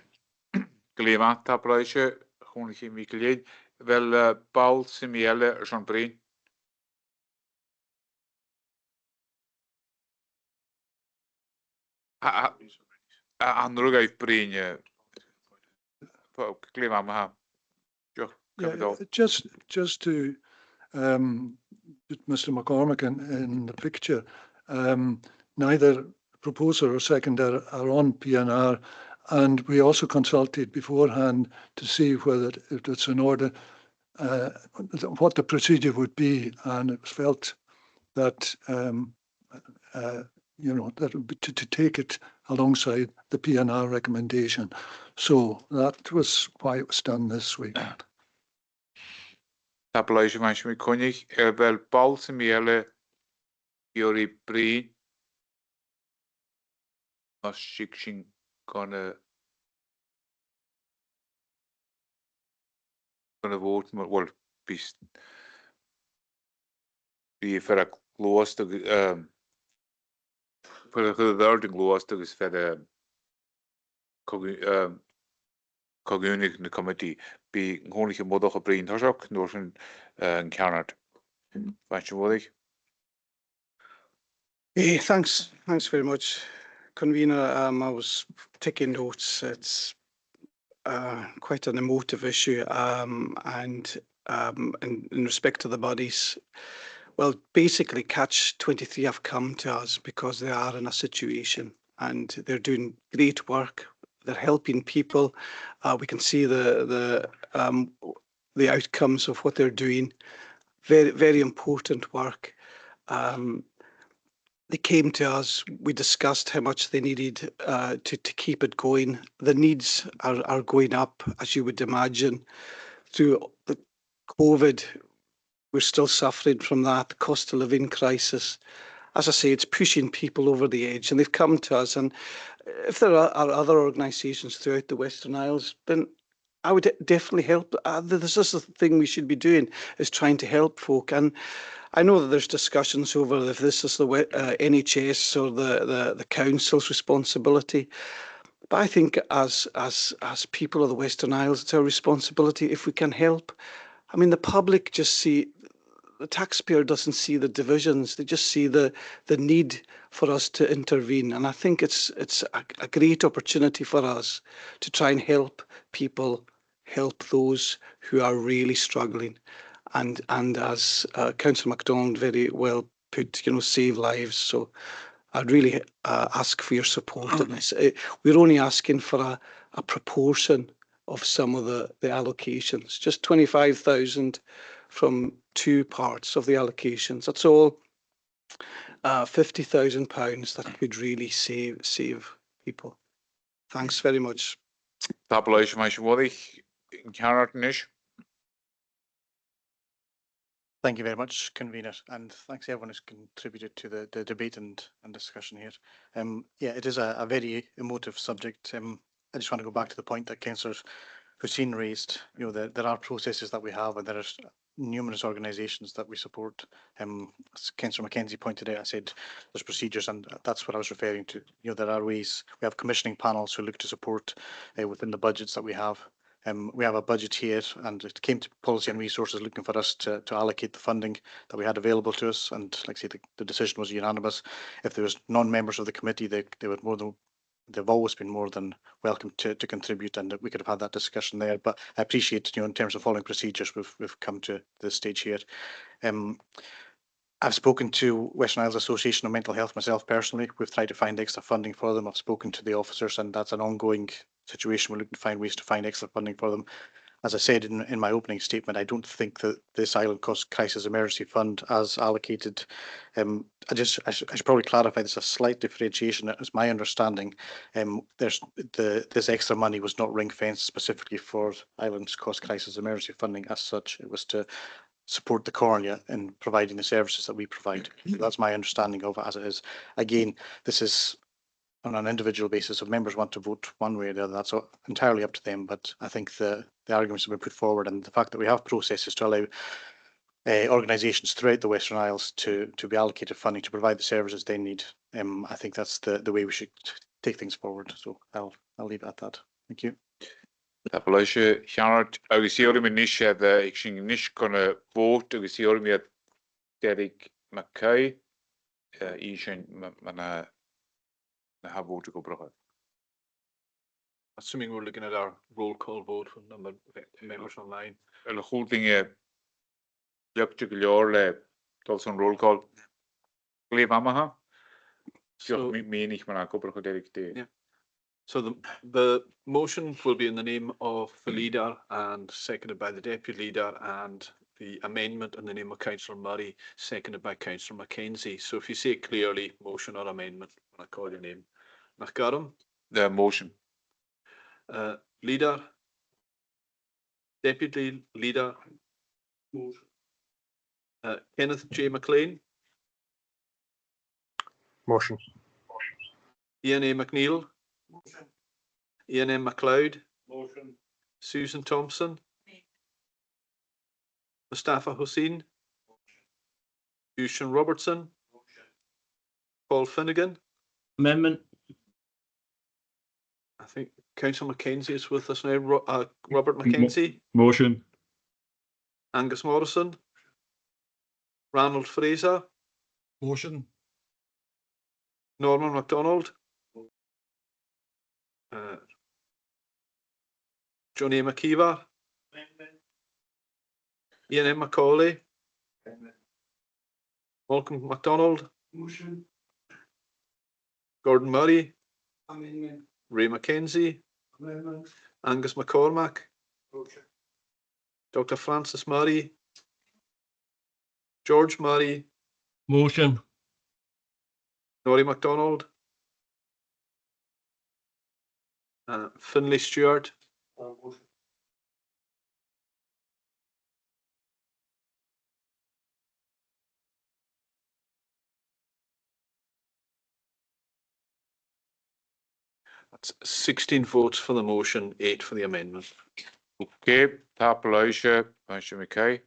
Speaker 1: Glema Tabraisha, Honiki Mikalean. Wel Paul Simiele Sean Brain. Anrugait Brain. Glema
Speaker 11: Just to put Mr. McCormick in the picture, neither proposer or seconder are on PNR, and we also consulted beforehand to see whether if it's in order, what the procedure would be, and it was felt that that would be to take it alongside the PNR recommendation. So that was why it was done this week.
Speaker 1: Tabloisje manche met konig, wel Paul Simiele, Jori Breen, As shikshin gonna vote, well, be for a close to for the third close to is for the cogunic the committee be only a model of brain hoshok notion encountered. Thank you,
Speaker 8: Thanks very much, Convener. I was taking notes. It's quite an emotive issue, and in respect to the bodies, well, basically Catch-23 have come to us because they are in a situation and they're doing great work. They're helping people. We can see the outcomes of what they're doing. Very, very important work. They came to us, we discussed how much they needed to keep it going. The needs are going up, as you would imagine. Through the COVID, we're still suffering from that, the cost of living crisis. As I say, it's pushing people over the edge, and they've come to us. And if there are other organisations throughout the Western Isles, then I would definitely help. This is the thing we should be doing, is trying to help folk. And I know that there's discussions over if this is the NHS or the council's responsibility. But I think as people of the Western Isles, it's our responsibility if we can help. I mean, the public just see, the taxpayer doesn't see the divisions. They just see the need for us to intervene. And I think it's a great opportunity for us to try and help people, help those who are really struggling. And as Councillor MacDonald very well put, save lives. So I'd really ask for your support on this. We're only asking for a proportion of some of the allocations, just 25,000 from two parts of the allocations. That's all £50,000 that could really save people. Thanks very much.
Speaker 6: Thank you very much, Convener, and thanks to everyone who's contributed to the debate and discussion here. Yeah, it is a very emotive subject. I just want to go back to the point that Councillor Hussein raised. There are processes that we have, and there are numerous organisations that we support. As Councillor Mackenzie pointed out, I said there's procedures, and that's what I was referring to. There are ways. We have commissioning panels who look to support within the budgets that we have. We have a budget here, and it came to Policy and Resources looking for us to allocate the funding that we had available to us. And like I say, the decision was unanimous. If there was non-members of the committee, they've always been more than welcome to contribute, and we could have had that discussion there. But I appreciate, in terms of following procedures, we've come to this stage here. I've spoken to Western Isles Association of Mental Health myself personally. We've tried to find extra funding for them. I've spoken to the officers, and that's an ongoing situation. We're looking to find ways to find extra funding for them. As I said in my opening statement, I don't think that this Island Cost Crisis Emergency Fund, as allocated, I should probably clarify there's a slight differentiation. As my understanding, this extra money was not ring fenced specifically for Islands Cost Crisis Emergency Funding as such. It was to support the Comhairle in providing the services that we provide. So that's my understanding of it as it is. Again, this is on an individual basis. If members want to vote one way or the other, that's entirely up to them. But I think the arguments have been put forward, and the fact that we have processes to allow organisations throughout the Western Isles to be allocated funding to provide the services they need, I think that's the way we should take things forward. So I'll leave it at that. Thank you.
Speaker 1: Tapalaisha Shanart Agisiori Minisha the Exing Nish gonna vote Agisiori Derek Mackay Ishan Mana have vote to go broad.
Speaker 3: Assuming we're looking at our roll call vote for number of members online.
Speaker 1: The whole thing look to your also roll call. Leave Amaha. So
Speaker 3: yeah. So the motion will be in the name of the leader and seconded by the deputy leader, and the amendment in the name of Councillor Murray, seconded by Councillor Mackenzie. So if you say clearly motion or amendment when I call your name. Nachgarum?
Speaker 1: The motion.
Speaker 3: Leader? Deputy leader? Motion. Kenneth J. McLean?
Speaker 15: Motion.
Speaker 3: Ian A. McNeill. Ian M. MacLeod.
Speaker 9: Motion.
Speaker 3: Susan Thompson. Mustafa Hussain. Houston Robertson. Paul Finnegan.
Speaker 7: Amendment.
Speaker 3: I think Councillor Mackenzie is with us now. Robert Mackenzie.
Speaker 4: Motion.
Speaker 3: Angus Morrison. Ronald Fraser.
Speaker 4: Motion.
Speaker 3: Norman MacDonald. John A. McKeever. Ian M. Macaulay. Malcolm MacDonald.
Speaker 8: Motion.
Speaker 3: Gordon Murray.
Speaker 8: Amendment.
Speaker 3: Ray Mackenzie.
Speaker 8: Amendment.
Speaker 3: Angus McCormack.
Speaker 8: Motion.
Speaker 3: Dr. Francis Murray. George Murray.
Speaker 4: Motion.
Speaker 3: Norrie MacDonald. Finlay Stewart.
Speaker 8: Motion.
Speaker 3: That's 16 votes for the motion, 8 for the amendment.
Speaker 1: Oké, tapeluisje, Vansje McKay.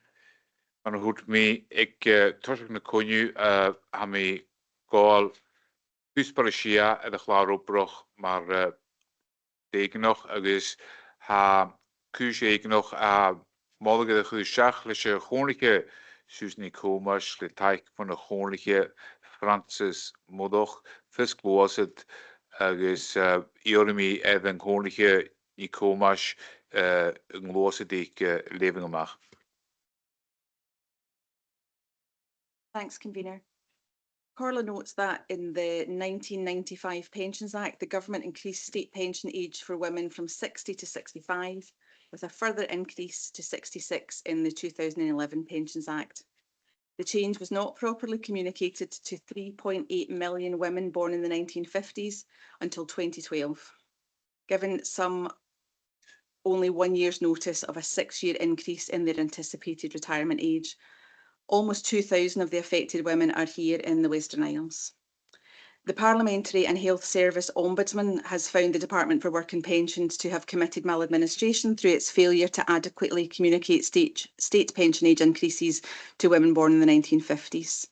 Speaker 1: En goed mee, ik toch nog kon je aan mij call Kusparishia en de klaar opbrug, maar teken nog, dus ha kus ik nog morgen de gezaglijke grondige Susan Comas, de tijd van de grondige Francis Modoch, fisk was het, dus Jeremy en de grondige Comas, een losse die ik leven mag.
Speaker 16: Thanks, Convener. Comhairle notes that in the 1995 Pensions Act, the government increased state pension age for women from 60 to 65, with a further increase to 66 in the 2011 Pensions Act. The change was not properly communicated to 3.8 million women born in the 1950s until 2012, given some only 1 year's notice of a 6-year increase in their anticipated retirement age. Almost 2,000 of the affected women are here in the Western Isles. The Parliamentary and Health Service Ombudsman has found the Department for Work and Pensions to have committed maladministration through its failure to adequately communicate state pension age increases to women born in the 1950s.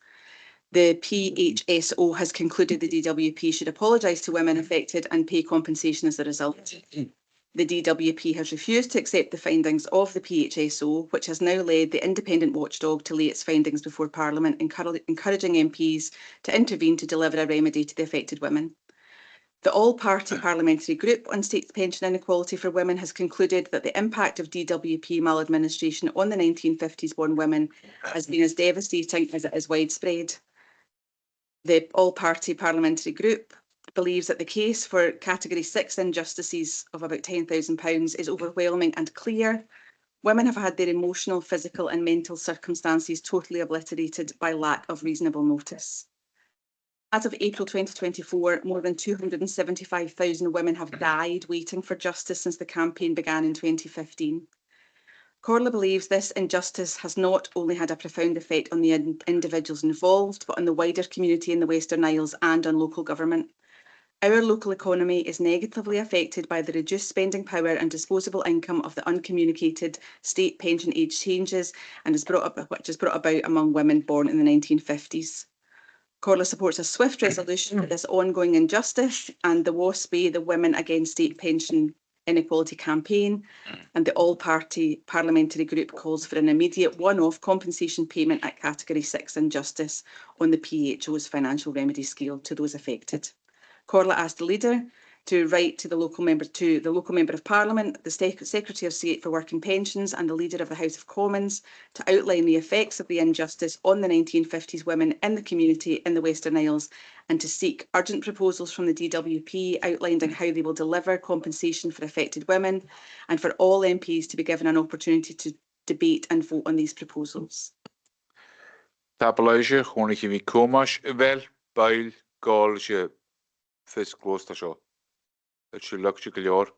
Speaker 16: The PHSO has concluded the DWP should apologise to women affected and pay compensation as a result. The DWP has refused to accept the findings of the PHSO, which has now led the independent watchdog to lay its findings before Parliament, encouraging MPs to intervene to deliver a remedy to the affected women. The all-party parliamentary group on state pension inequality for women has concluded that the impact of DWP maladministration on the 1950s born women has been as devastating as it is widespread. The all-party parliamentary group believes that the case for Category 6 injustices of about £10,000 is overwhelming and clear. Women have had their emotional, physical and mental circumstances totally obliterated by lack of reasonable notice. As of April 2024, more than 275,000 women have died waiting for justice since the campaign began in 2015. Comhairle believes this injustice has not only had a profound effect on the individuals involved, but on the wider community in the Western Isles and on local government. Our local economy is negatively affected by the reduced spending power and disposable income of the uncommunicated state pension age changes and which is brought about among women born in the 1950s. Comhairle supports a swift resolution to this ongoing injustice, and the WASPI, the Women Against State Pension Inequality campaign, and the all-party parliamentary group calls for an immediate one-off compensation payment at Category 6 injustice on the PHO's financial remedy scale to those affected. Comhairle asked the leader to write to the local member of Parliament, the Secretary of State for Work and Pensions and the Leader of the House of Commons to outline the effects of the injustice on the 1950s women in the community in the Western Isles and to seek urgent proposals from the DWP outlining how they will deliver compensation for affected women and for all MPs to be given an opportunity to debate and vote on these proposals.
Speaker 1: Tapeluisje, gewoon ik wie Comas, wel, bail, galje, vis klooster zo. Het je lukt je klaar.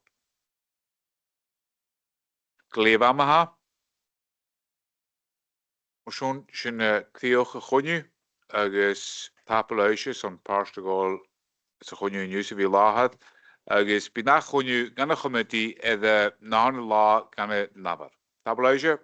Speaker 1: Kleef aan me ha. Motion zijn kreeg gegonje. Agus tapeluisje zo'n paar gal sa chuniú inniu sa bhí láthad, agus bí nach chuniú ganna chomítí iad ná lá ganna nabar. Tá bléise?